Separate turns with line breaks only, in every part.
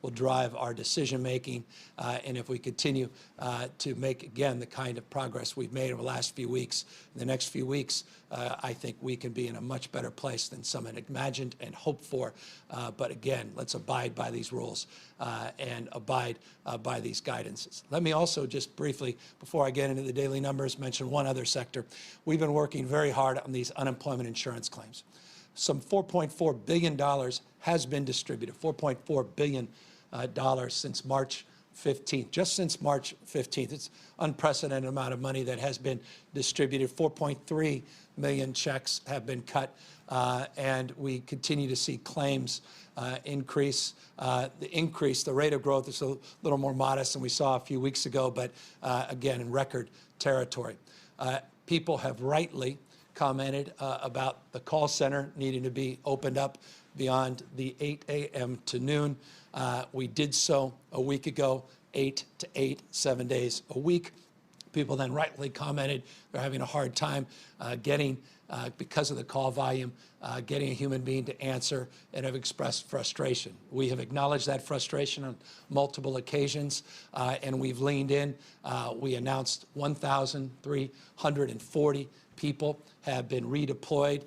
will drive our decision-making. And if we continue to make, again, the kind of progress we've made over the last few weeks, in the next few weeks, I think we can be in a much better place than some had imagined and hoped for. But again, let's abide by these rules and abide by these guidances. Let me also just briefly, before I get into the daily numbers, mention one other sector. We've been working very hard on these unemployment insurance claims. Some $4.4 billion has been distributed, $4.4 billion since March 15th, just since March 15th. It's unprecedented amount of money that has been distributed. 4.3 million checks have been cut, and we continue to see claims increase. The rate of growth is a little more modest than we saw a few weeks ago, but again, in record territory. People have rightly commented about the call center needing to be opened up beyond the 8 a.m. to noon. We did so a week ago, 8 to 8, 7 days a week. People then rightly commented they're having a hard time getting, because of the call volume, getting a human being to answer, and have expressed frustration. We have acknowledged that frustration on multiple occasions, and we've leaned in. We announced 1,340 people have been redeployed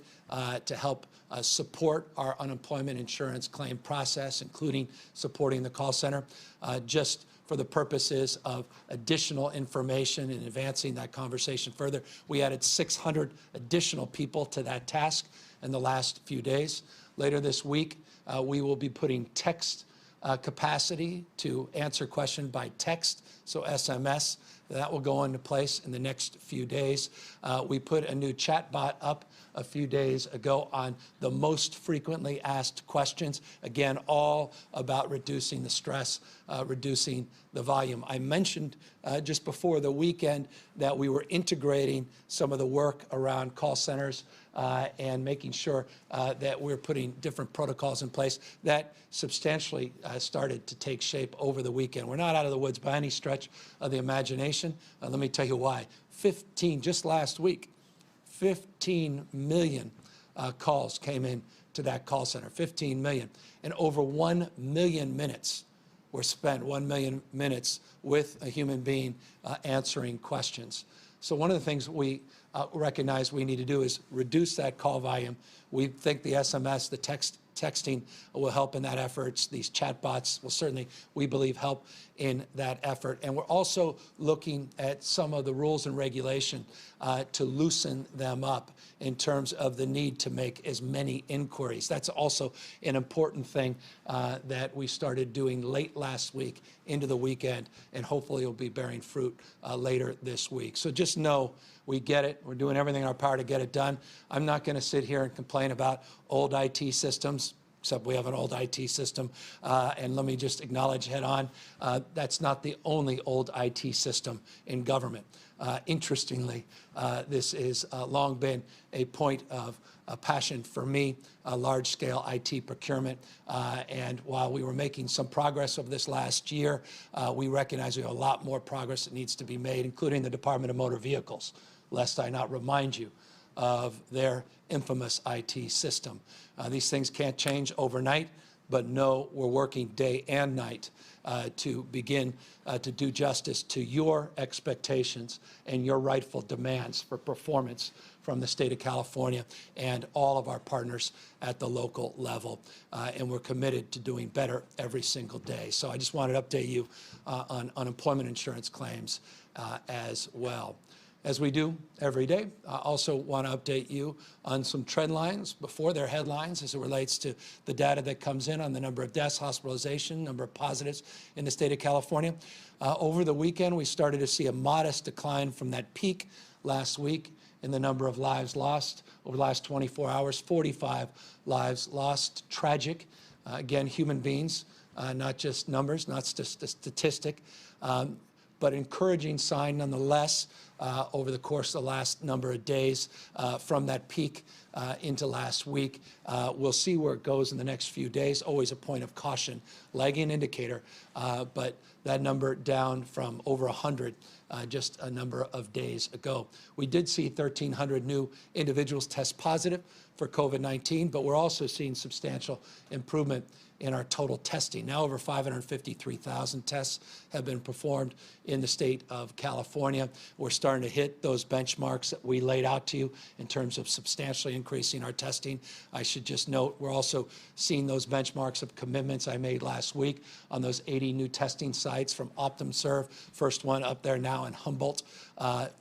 to help support our unemployment insurance claim process, including supporting the call center, just for the purposes of additional information and advancing that conversation further. We added 600 additional people to that task in the last few days. Later this week, we will be putting text capacity to answer questions by text, so SMS. That will go into place in the next few days. We put a new chatbot up a few days ago on the most frequently asked questions. Again, all about reducing the stress, reducing the volume. I mentioned just before the weekend that we were integrating some of the work around call centers and making sure that we're putting different protocols in place. That substantially started to take shape over the weekend. We're not out of the woods by any stretch of the imagination. Let me tell you why. Just last week, 15 million calls came in to that call center, 15 million. And over 1 million minutes were spent, 1 million minutes with a human being answering questions. So one of the things we recognize we need to do is reduce that call volume. We think the SMS, the texting will help in that effort. These chatbots will certainly, we believe, help in that effort. And we're also looking at some of the rules and regulation to loosen them up in terms of the need to make as many inquiries. That's also an important thing that we started doing late last week into the weekend, and hopefully will be bearing fruit later this week. So just know we get it. We're doing everything in our power to get it done. I'm not going to sit here and complain about old IT systems, except we have an old IT system. And let me just acknowledge head on, that's not the only old IT system in government. Interestingly, this has long been a point of passion for me, large-scale IT procurement. And while we were making some progress over this last year, we recognize we have a lot more progress that needs to be made, including the Department of Motor Vehicles, lest I not remind you of their infamous IT system. These things can't change overnight, but no, we're working day and night to begin to do justice to your expectations and your rightful demands for performance from the state of California and all of our partners at the local level. And we're committed to doing better every single day. So I just wanted to update you on unemployment insurance claims as well. As we do every day, I also want to update you on some trend lines before their headlines as it relates to the data that comes in on the number of deaths, hospitalization, number of positives in the state of California. Over the weekend, we started to see a modest decline from that peak last week in the number of lives lost. Over the last 24 hours, 45 lives lost. Tragic. Again, human beings, not just numbers, not statistic, but encouraging sign nonetheless over the course of the last number of days from that peak into last week. We'll see where it goes in the next few days. Always a point of caution, lagging indicator, but that number down from over 100 just a number of days ago. We did see 1,300 new individuals test positive for COVID-19, but we're also seeing substantial improvement in our total testing. Now over 553,000 tests have been performed in the state of California. We're starting to hit those benchmarks that we laid out to you in terms of substantially increasing our testing. I should just note we're also seeing those benchmarks of commitments I made last week on those 80 new testing sites from OptumServe, first one up there now in Humboldt,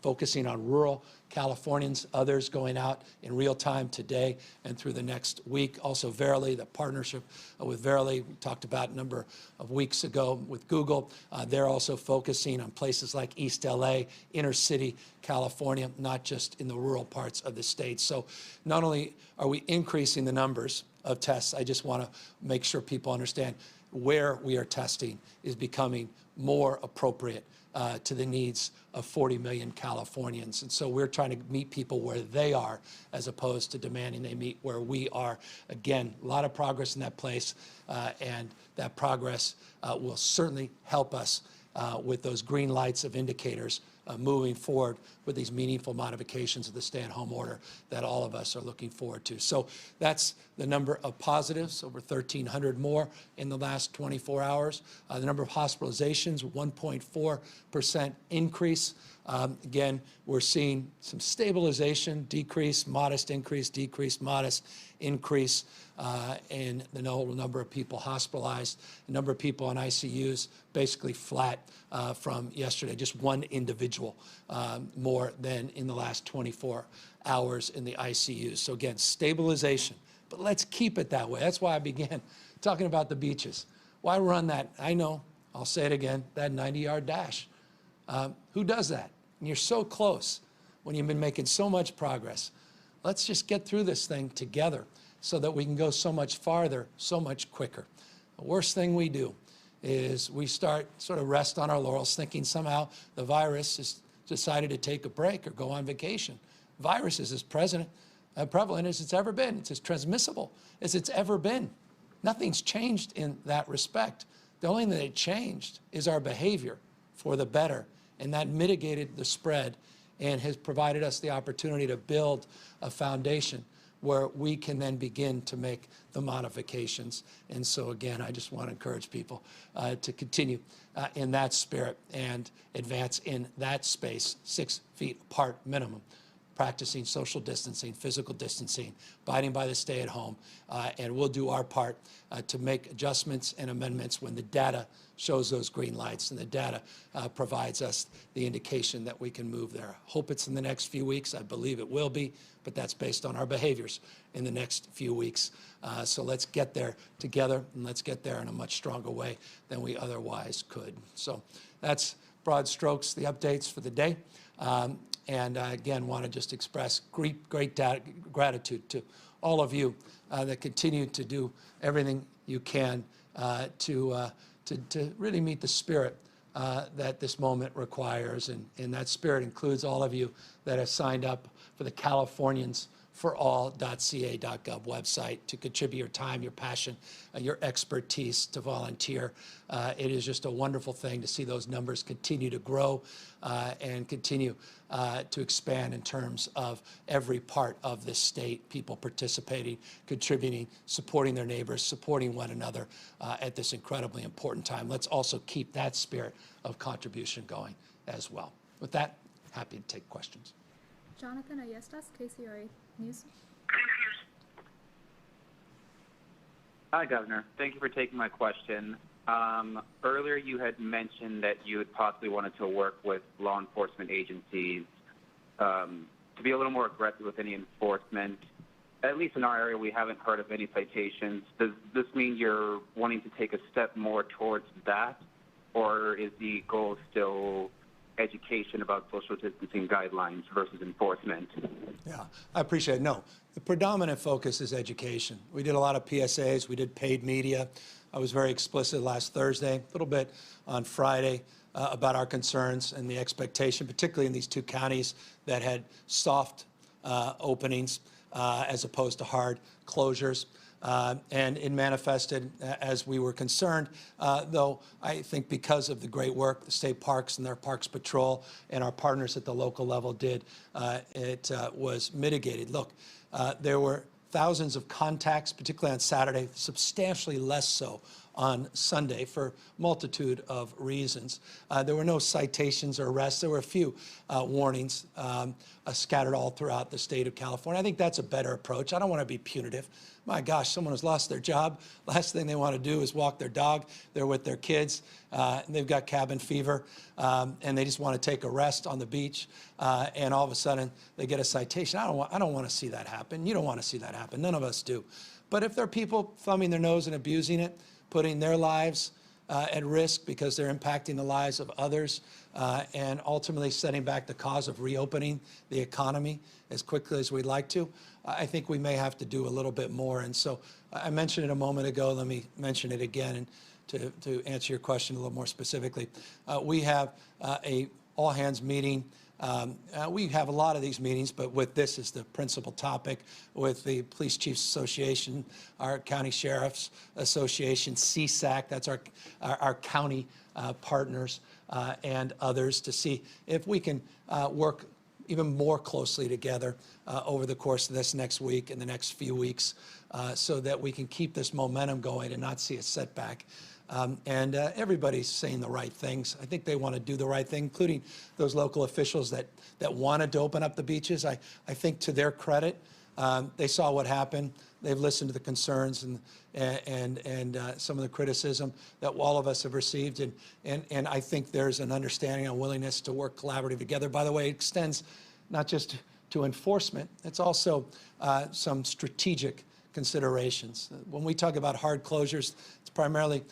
focusing on rural Californians, others going out in real time today and through the next week. Also Verily, the partnership with Verily, we talked about a number of weeks ago with Google. They're also focusing on places like East LA, inner city California, not just in the rural parts of the state. So not only are we increasing the numbers of tests, I just want to make sure people understand where we are testing is becoming more appropriate to the needs of 40 million Californians. And so we're trying to meet people where they are as opposed to demanding they meet where we are. Again, a lot of progress in that place, and that progress will certainly help us with those green lights of indicators moving forward with these meaningful modifications of the stay-at-home order that all of us are looking forward to. So that's the number of positives, over 1,300 more in the last 24 hours. The number of hospitalizations, 1.4% increase. Again, we're seeing some stabilization, decrease, modest increase, decrease, modest increase in the number of people hospitalized. The number of people in ICUs basically flat from yesterday, just one individual more than in the last 24 hours in the ICUs. So again, stabilization, but let's keep it that way. That's why I began talking about the beaches. Why run that? I know, I'll say it again, that 90-yard dash. Who does that? And you're so close when you've been making so much progress. Let's just get through this thing together so that we can go so much farther, so much quicker. The worst thing we do is we start sort of rest on our laurels thinking somehow the virus has decided to take a break or go on vacation. Virus is as prevalent as it's ever been. It's as transmissible as it's ever been. Nothing's changed in that respect. The only thing that changed is our behavior for the better, and that mitigated the spread and has provided us the opportunity to build a foundation where we can then begin to make the modifications. And so again, I just want to encourage people to continue in that spirit and advance in that space, 6 feet apart minimum, practicing social distancing, physical distancing, abiding by the stay-at-home, and we'll do our part to make adjustments and amendments when the data shows those green lights and the data provides us the indication that we can move there. Hope it's in the next few weeks. I believe it will be, but that's based on our behaviors in the next few weeks. So let's get there together, and let's get there in a much stronger way than we otherwise could. So that's broad strokes, the updates for the day. And I, again, want to just express great gratitude to all of you that continue to do everything you can to really meet the spirit that this moment requires. And that spirit includes all of you that have signed up for the Californians for all.ca.gov website to contribute your time, your passion, your expertise to volunteer. It is just a wonderful thing to see those numbers continue to grow and continue to expand in terms of every part of this state, people participating, contributing, supporting their neighbors, supporting one another at this incredibly important time. Let's also keep that spirit of contribution going as well. With that, happy to take questions.
Jonathan Ayestas, KCRA News.
Hi, Governor. Thank you for taking my question. Earlier, you had mentioned that you had possibly wanted to work with law enforcement agencies to be a little more aggressive with any enforcement. At least in our area, we haven't heard of any citations. Does this mean you're wanting to take a step more towards that, or is the goal still education about social distancing guidelines versus enforcement?
Yeah, I appreciate it. No, the predominant focus is education. We did a lot of PSAs. We did paid media. I was very explicit last Thursday, a little bit on Friday, about our concerns and the expectation, particularly in these two counties that had soft openings. as opposed to hard closures. And it manifested as we were concerned, though I think because of the great work the state parks and their Parks Patrol and our partners at the local level did, it was mitigated. Look, there were thousands of contacts, particularly on Saturday, substantially less so on Sunday for a multitude of reasons. There were no citations or arrests. There were a few warnings scattered all throughout the state of California. I think that's a better approach. I don't want to be punitive. My gosh, someone has lost their job. Last thing they want to do is walk their dog. They're with their kids. And they've got cabin fever, and they just want to take a rest on the beach. And all of a sudden, they get a citation. I don't want to see that happen. You don't want to see that happen. None of us do. But if there are people thumbing their nose and abusing it, putting their lives at risk because they're impacting the lives of others, and ultimately setting back the cause of reopening the economy as quickly as we'd like to, I think we may have to do a little bit more. And so I mentioned it a moment ago. Let me mention it again. And to answer your question a little more specifically, we have a all-hands meeting. We have a lot of these meetings, but with this as the principal topic, with the Police Chiefs Association, our County Sheriffs Association, CSAC, that's our county partners, and others, to see if we can work even more closely together over the course of this next week and the next few weeks, so that we can keep this momentum going and not see a setback. And everybody's saying the right things. I think they want to do the right thing, including those local officials that wanted to open up the beaches. I think to their credit, they saw what happened. They've listened to the concerns and some of the criticism that all of us have received. And I think there's an understanding and willingness to work collaboratively together. By the way, it extends not just to enforcement, it's also some strategic considerations. When we talk about hard closures, it's primarily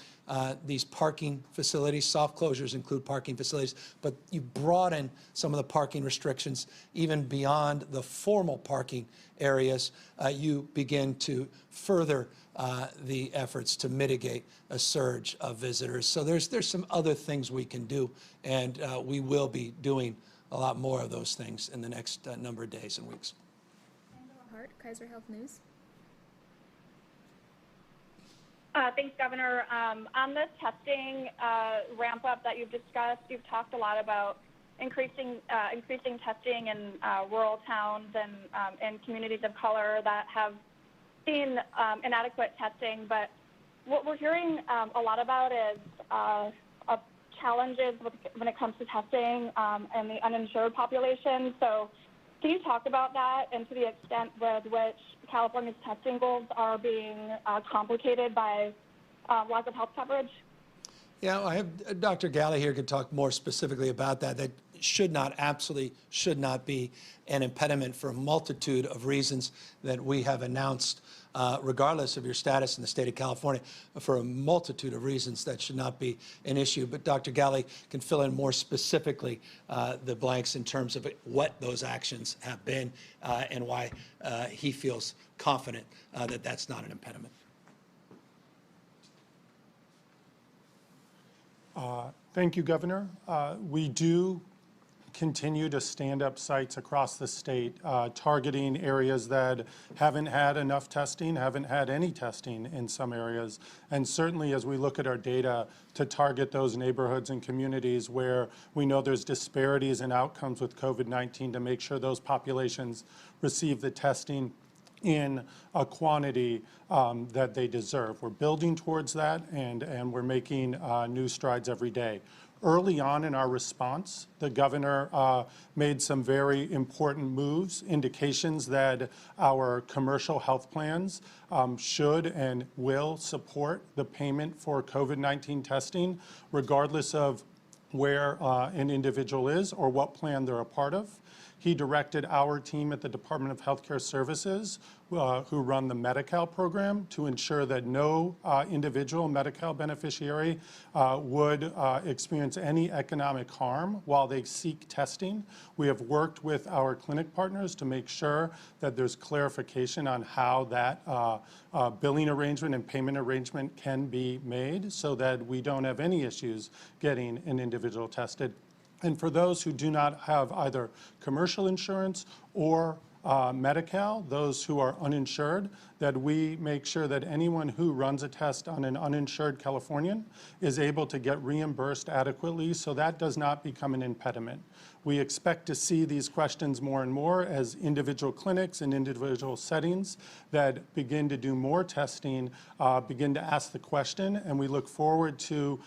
these parking facilities. Soft closures include parking facilities, but you broaden some of the parking restrictions even beyond the formal parking areas. You begin to further the efforts to mitigate a surge of visitors. So there's some other things we can do, and we will be doing a lot more of those things in the next number of days and weeks.
Angela Hart, Kaiser Health News.
Thanks, Governor. On this testing ramp up that you've discussed, you've talked a lot about increasing testing in rural towns and communities of color that have seen inadequate testing. But what we're hearing a lot about is challenges when it comes to testing and the uninsured population. So can you talk about that and to the extent with which California's testing goals are being complicated by lack of health coverage?
Yeah, I have Dr. Galley here could talk more specifically about that. That absolutely should not be an impediment for a multitude of reasons that we have announced, regardless of your status in the state of California. For a multitude of reasons, that should not be an issue. But Dr. Galley can fill in more specifically the blanks in terms of what those actions have been and why he feels confident that that's not an impediment.
Thank you, Governor. We do continue to stand up sites across the state, targeting areas that haven't had enough testing, haven't had any testing in some areas. And certainly as we look at our data, to target those neighborhoods and communities where we know there's disparities in outcomes with COVID-19 to make sure those populations receive the testing in a quantity that they deserve. We're building towards that, and we're making new strides every day. Early on in our response, the governor made some very important moves, indications that our commercial health plans should and will support the payment for COVID-19 testing, regardless of where an individual is or what plan they're a part of. He directed our team at the Department of Healthcare Services, who run the Medi-Cal program, to ensure that no individual Medi-Cal beneficiary would experience any economic harm while they seek testing. We have worked with our clinic partners to make sure that there's clarification on how that billing arrangement and payment arrangement can be made so that we don't have any issues getting an individual tested. And for those who do not have either commercial insurance or Medi-Cal, those who are uninsured, that we make sure that anyone who runs a test on an uninsured Californian is able to get reimbursed adequately, so that does not become an impediment. We expect to see these questions more and more as individual clinics and individual settings that begin to do more testing begin to ask the question, and we look forward to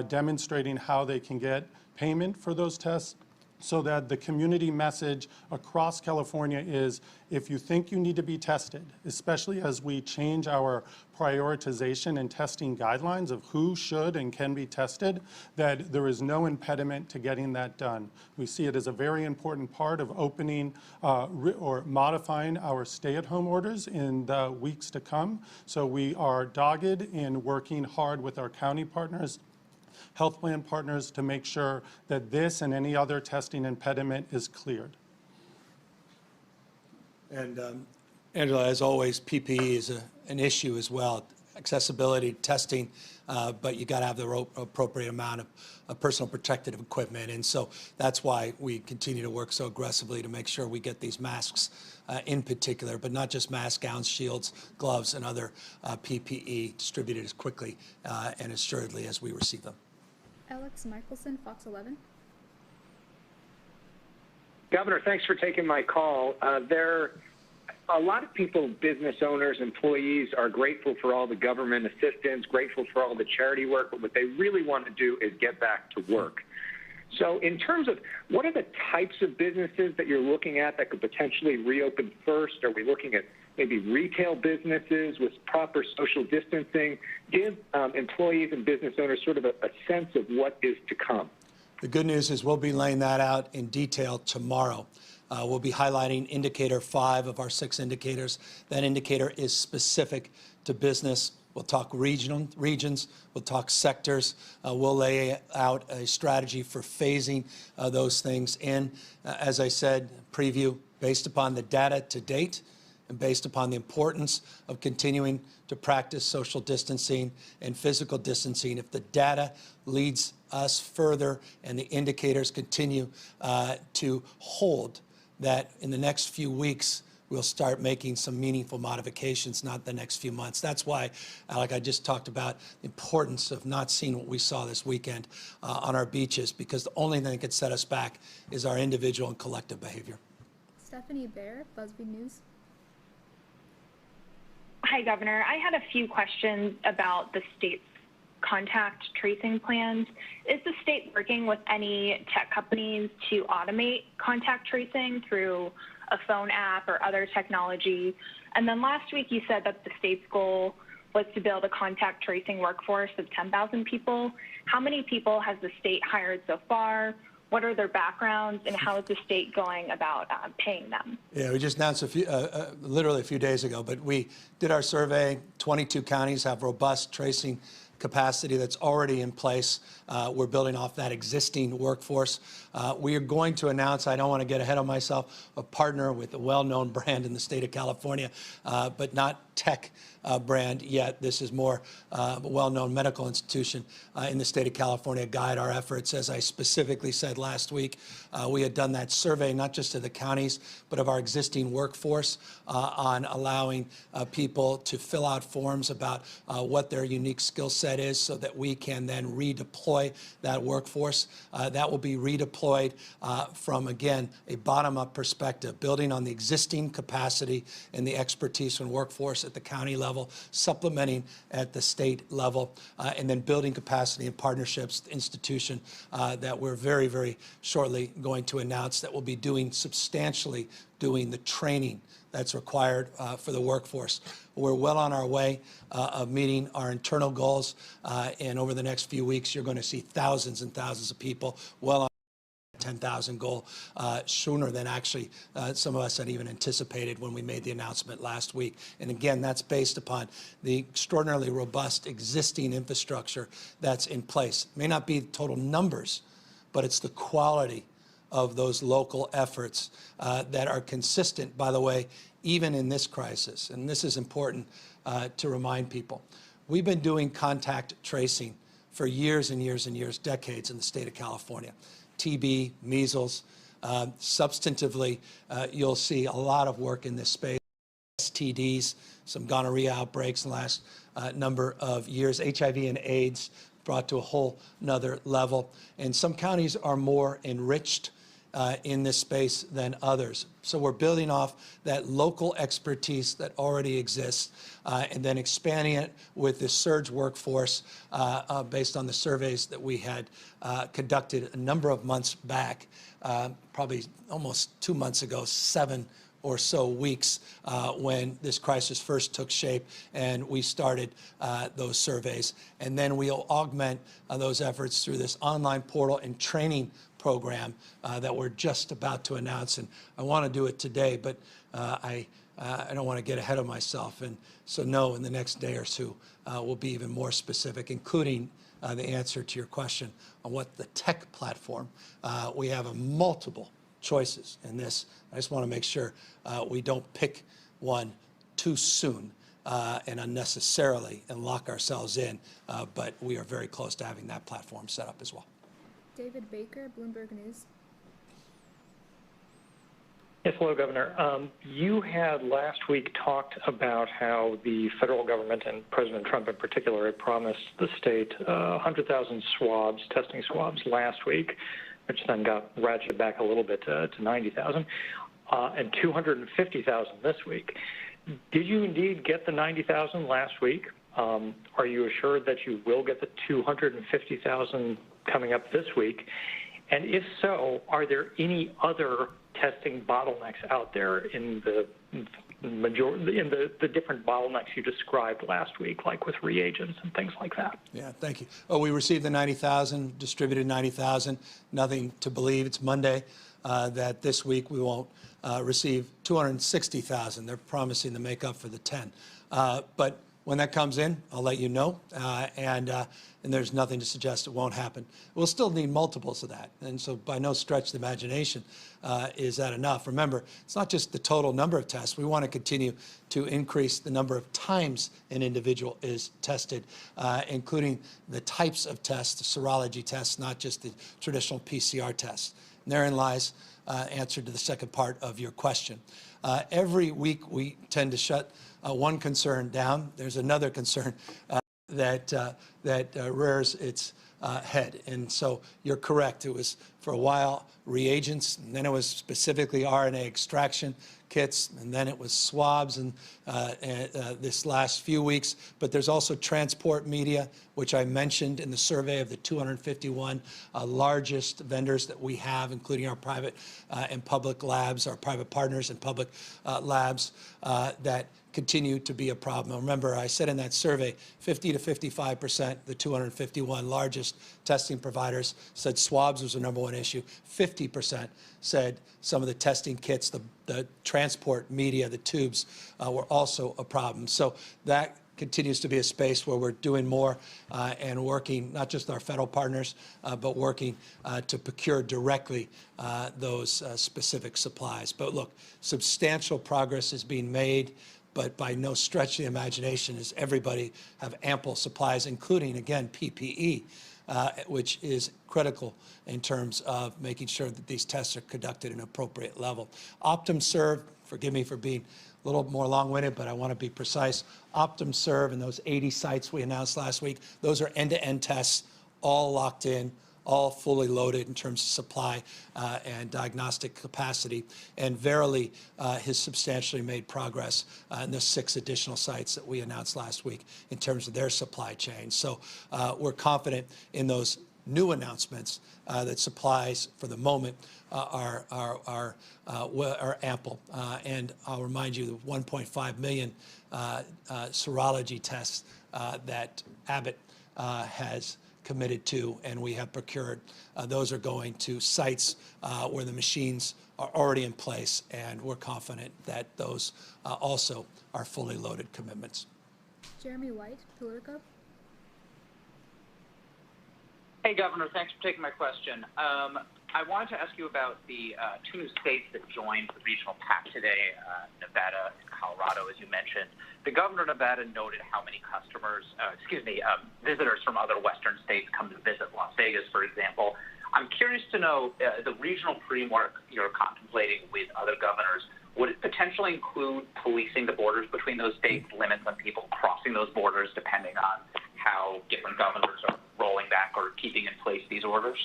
demonstrating how they can get payment for those tests, so that the community message across California is, if you think you need to be tested, especially as we change our prioritization and testing guidelines of who should and can be tested, that there is no impediment to getting that done. We see it as a very important part of opening or modifying our stay-at-home orders in the weeks to come. So we are dogged in working hard with our county partners, health plan partners, to make sure that this and any other testing impediment is cleared.
And Angela, as always, PPE is an issue as well. Accessibility, testing, but you got to have the appropriate amount of personal protective equipment. And so that's why we continue to work so aggressively to make sure we get these masks in particular, but not just masks, gowns, shields, gloves, and other PPE distributed as quickly and assuredly as we receive them.
Alex Michelson, Fox 11.
Governor, thanks for taking my call. A lot of people, business owners, employees, are grateful for all the government assistance, grateful for all the charity work, but what they really want to do is get back to work. So in terms of what are the types of businesses that you're looking at that could potentially reopen first? Are we looking at maybe retail businesses with proper social distancing? Give employees and business owners sort of a sense of what is to come.
The good news is we'll be laying that out in detail tomorrow. We'll be highlighting indicator 5 of our 6 indicators. That indicator is specific to business. We'll talk regions, we'll talk sectors. We'll lay out a strategy for phasing those things in. As I said, preview based upon the data to date and based upon the importance of continuing to practice social distancing and physical distancing. If the data leads us further and the indicators continue to hold, that in the next few weeks, we'll start making some meaningful modifications, not the next few months. That's why, like I just talked about, the importance of not seeing what we saw this weekend on our beaches, because the only thing that could set us back is our individual and collective behavior.
Stephanie Baer, BuzzFeed News.
Hi, Governor. I had a few questions about the state's contact tracing plans. Is the state working with any tech companies to automate contact tracing through a phone app or other technology? And then last week you said that the state's goal was to build a contact tracing workforce of 10,000 people. How many people has the state hired so far? What are their backgrounds, and how is the state going about paying them?
Yeah, we just announced literally a few days ago, but we did our survey. 22 counties have robust tracing capacity that's already in place. We're building off that existing workforce. We are going to announce, I don't want to get ahead of myself, a partner with a well-known brand in the state of California, but not tech brand yet. This is more a well-known medical institution in the state of California guide our efforts. As I specifically said last week, we had done that survey not just of the counties, but of our existing workforce on allowing people to fill out forms about what their unique skill set is so that we can then redeploy that workforce. That will be redeployed from, again, a bottom-up perspective, building on the existing capacity and the expertise and workforce at the county level, supplementing at the state level, and then building capacity and partnerships, the institution that we're very, very shortly going to announce that will be substantially doing the training that's required for the workforce. We're well on our way of meeting our internal goals, and over the next few weeks, you're going to see thousands and thousands of people well on 10,000 goal sooner than actually some of us had even anticipated when we made the announcement last week. And again, that's based upon the extraordinarily robust existing infrastructure that's in place. It may not be total numbers, but it's the quality of those local efforts that are consistent, by the way, even in this crisis. And this is important to remind people. We've been doing contact tracing for years and years and years, decades in the state of California. TB, measles, Substantively, you'll see a lot of work in this space. STDs, some gonorrhea outbreaks in the last number of years, HIV and AIDS brought to a whole nother level. And some counties are more enriched in this space than others. So we're building off that local expertise that already exists and then expanding it with this surge workforce based on the surveys that we had conducted a number of months back, probably almost 2 months ago, 7 or so weeks when this crisis first took shape, and we started those surveys. And then we'll augment those efforts through this online portal and training program that we're just about to announce. And I want to do it today, but I don't want to get ahead of myself. And so no, in the next day or two, we'll be even more specific, including the answer to your question on what the tech platform. We have multiple choices in this. I just want to make sure we don't pick one too soon and unnecessarily and lock ourselves in, but we are very close to having that platform set up as well.
David Baker, Bloomberg News.
Yes, hello, Governor. You had last week talked about how the federal government and President Trump in particular had promised the state 100,000 swabs, testing swabs last week, which then got ratcheted back a little bit to 90,000, and 250,000 this week. Did you indeed get the 90,000 last week? Are you assured that you will get the 250,000 coming up this week? And if so, are there any other testing bottlenecks out there in the different bottlenecks you described last week, like with reagents and things like that?
Yeah, thank you. Oh, we received the 90,000, distributed 90,000. Nothing to believe. It's Monday that this week we won't receive 260,000. They're promising to make up for the 10. But when that comes in, I'll let you know, and there's nothing to suggest it won't happen. We'll still need multiples of that, and so by no stretch of the imagination is that enough. Remember, it's not just the total number of tests. We want to continue to increase the number of times an individual is tested, including the types of tests, the serology tests, not just the traditional PCR tests. And therein lies answer to the second part of your question. Every week we tend to shut one concern down. There's another concern that rears its head. And so you're correct. It was for a while reagents, and then it was specifically RNA extraction kits, and then it was swabs and this last few weeks. But there's also transport media, which I mentioned in the survey of the 251 largest vendors that we have, including our private and public labs, our private partners and public labs that continue to be a problem. Remember, I said in that survey, 50 to 55%, the 251 largest testing providers said swabs was the #1 issue. 50% said some of the testing kits, the transport media, the tubes were also a problem. So that continues to be a space where we're doing more and working, not just our federal partners, but working to procure directly those specific supplies. But look, substantial progress is being made, but by no stretch of the imagination does everybody have ample supplies, including, again, PPE, which is critical in terms of making sure that these tests are conducted at an appropriate level. OptumServe, forgive me for being a little more long-winded, but I want to be precise. OptumServe and those 80 sites we announced last week, those are end-to-end tests, all locked in, all fully loaded in terms of supply and diagnostic capacity. And Verily has substantially made progress in the 6 additional sites that we announced last week in terms of their supply chain. So we're confident in those new announcements that supplies for the moment are ample. And I'll remind you the 1.5 million serology tests that Abbott has committed to, and we have procured. Those are going to sites where the machines are already in place, and we're confident that those also are fully loaded commitments.
Jeremy White, Politico.
Hey, Governor, thanks for taking my question. I wanted to ask you about the 2 new states that joined the regional pact today, Nevada and Colorado, as you mentioned. The governor of Nevada noted how many visitors from other Western states come to visit Las Vegas, for example. I'm curious to know the regional framework you're contemplating with other governors. Would it potentially include policing the borders between those states, limits on people crossing those borders depending on how different governors are rolling back or keeping in place these orders?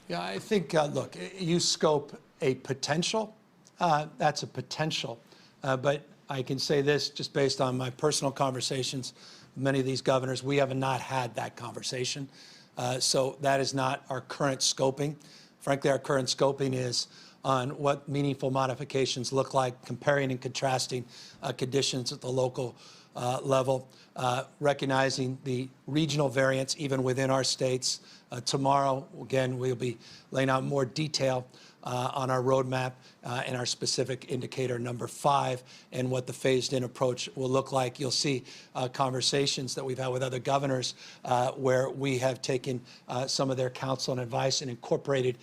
Yeah, I think, look, you scope a potential. That's a potential. But I can say this just based on my personal conversations with many of these governors, we have not had that conversation. So that is not our current scoping. Frankly, our current scoping is on what meaningful modifications look like, comparing and contrasting conditions at the local level, recognizing the regional variance even within our states. Tomorrow, again, we'll be laying out more detail on our roadmap and our specific indicator number 5 and what the phased-in approach will look like. You'll see conversations that we've had with other governors where we have taken some of their counsel and advice and incorporated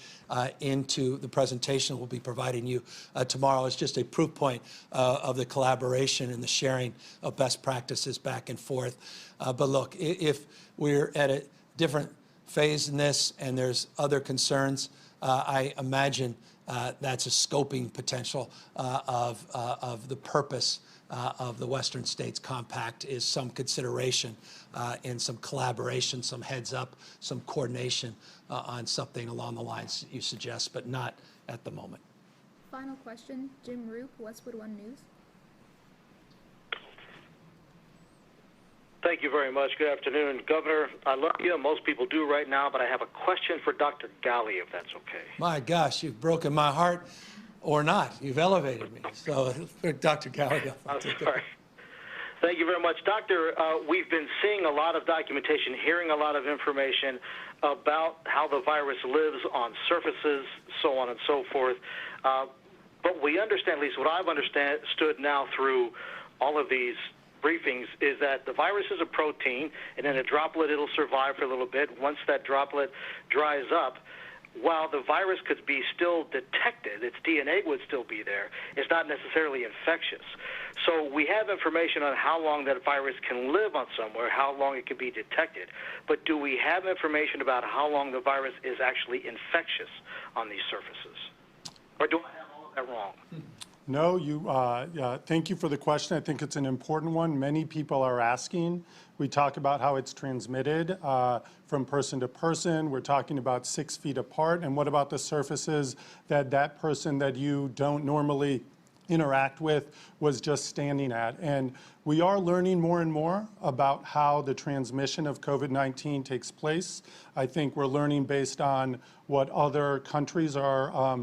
into the presentation we'll be providing you tomorrow. It's just a proof point of the collaboration and the sharing of best practices back and forth. But look, if we're at a different phase in this and there's other concerns, I imagine that's a scoping potential of the purpose of the Western States Compact is some consideration and some collaboration, some heads up, some coordination on something along the lines you suggest, but not at the moment.
Final question, Jim Roop, Westwood One News.
Thank you very much. Good afternoon. Governor, I love you. Most people do right now, but I have a question for Dr. Galley, if that's okay.
My gosh, you've broken my heart or not. You've elevated me. So, Dr. Galley.
I'm sorry. Thank you very much. Doctor, we've been seeing a lot of documentation, hearing a lot of information about how the virus lives on surfaces, so on and so forth. But we understand, at least what I've understood now through all of these briefings, is that the virus is a protein, and in a droplet it'll survive for a little bit. Once that droplet dries up, while the virus could be still detected, its DNA would still be there, it's not necessarily infectious. So we have information on how long that virus can live on somewhere, how long it can be detected. But do we have information about how long the virus is actually infectious on these surfaces? Or do I have all of that wrong?
No, thank you for the question. I think it's an important one. Many people are asking. We talk about how it's transmitted from person to person. We're talking about 6 feet apart. And what about the surfaces that person that you don't normally interact with was just standing at? And we are learning more and more about how the transmission of COVID-19 takes place. I think we're learning based on what other countries are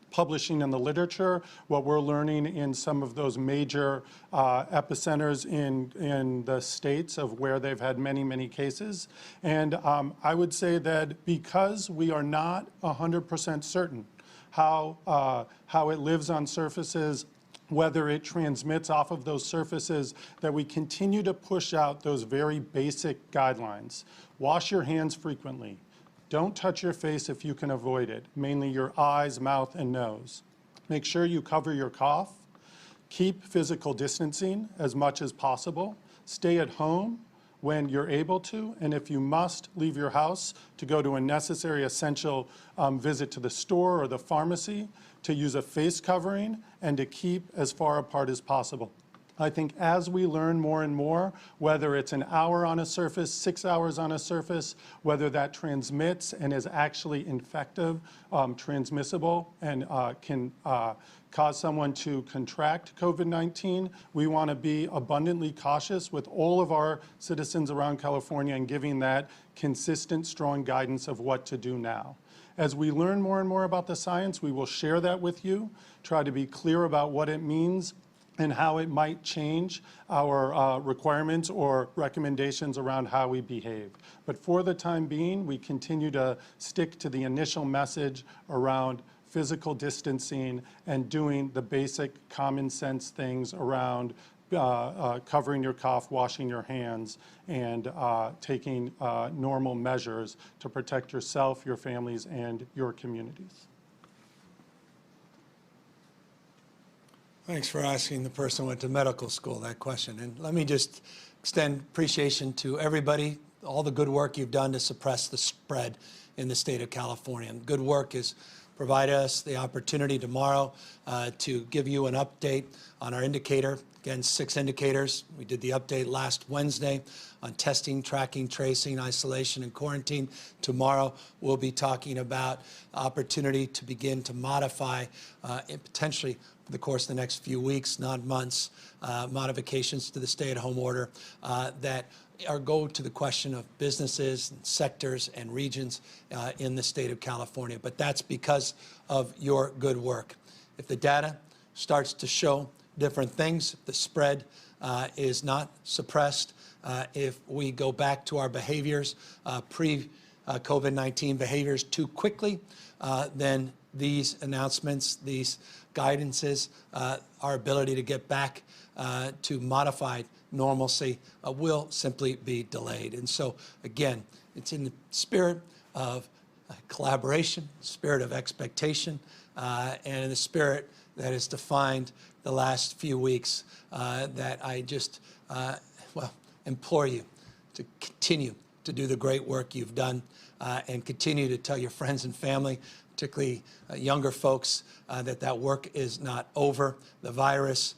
publishing in the literature, what we're learning in some of those major epicenters in the states of where they've had many, many cases. And I would say that because we are not 100% certain how it lives on surfaces, whether it transmits off of those surfaces, that we continue to push out those very basic guidelines. Wash your hands frequently. Don't touch your face if you can avoid it, mainly your eyes, mouth, and nose. Make sure you cover your cough. Keep physical distancing as much as possible. Stay at home when you're able to, and if you must leave your house to go to a necessary essential visit to the store or the pharmacy, to use a face covering and to keep as far apart as possible. I think as we learn more and more, whether it's an hour on a surface, 6 hours on a surface, whether that transmits and is actually infective, transmissible, and can cause someone to contract COVID-19, we want to be abundantly cautious with all of our citizens around California and giving that consistent, strong guidance of what to do now. As we learn more and more about the science, we will share that with you, try to be clear about what it means and how it might change our requirements or recommendations around how we behave. But for the time being, we continue to stick to the initial message around physical distancing and doing the basic common sense things around covering your cough, washing your hands, and taking normal measures to protect yourself, your families, and your communities.
Thanks for asking the person who went to medical school that question. And let me just extend appreciation to everybody all the good work you've done to suppress the spread in the state of California. And good work is provide us the opportunity tomorrow to give you an update on our indicator. Again, 6 indicators. We did the update last Wednesday on testing, tracking, tracing, isolation, and quarantine. Tomorrow, we'll be talking about the opportunity to begin to modify, and potentially for the course of the next few weeks, not months, modifications to the stay-at-home order that go to the question of businesses, and sectors, and regions in the state of California. But that's because of your good work. If the data starts to show different things, the spread is not suppressed, if we go back to our behaviors, pre-COVID-19 behaviors too quickly, then these announcements, these guidances, our ability to get back to modified normalcy will simply be delayed. And so, again, it's in the spirit of collaboration, spirit of expectation, and in the spirit that has defined the last few weeks that I just, implore you to continue to do the great work you've done and continue to tell your friends and family, particularly younger folks, that work is not over. The virus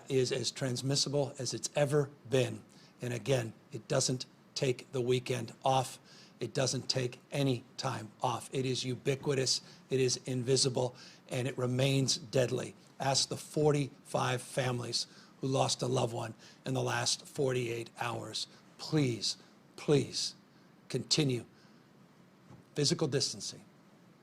is as transmissible as it's ever been. And again, it doesn't take the weekend off. It doesn't take any time off. It is ubiquitous, it is invisible, and it remains deadly. Ask the 45 families who lost a loved one in the last 48 hours. Please, please continue physical distancing,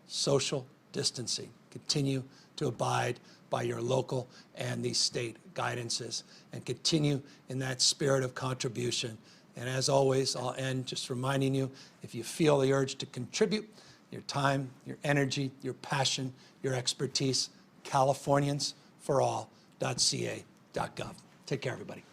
social distancing. Continue to abide by your local and the state guidances, and continue in that spirit of contribution. And as always, I'll end just reminding you, if you feel the urge to contribute your time, your energy, your passion, your expertise, CaliforniansForAll.ca.gov. Take care, everybody.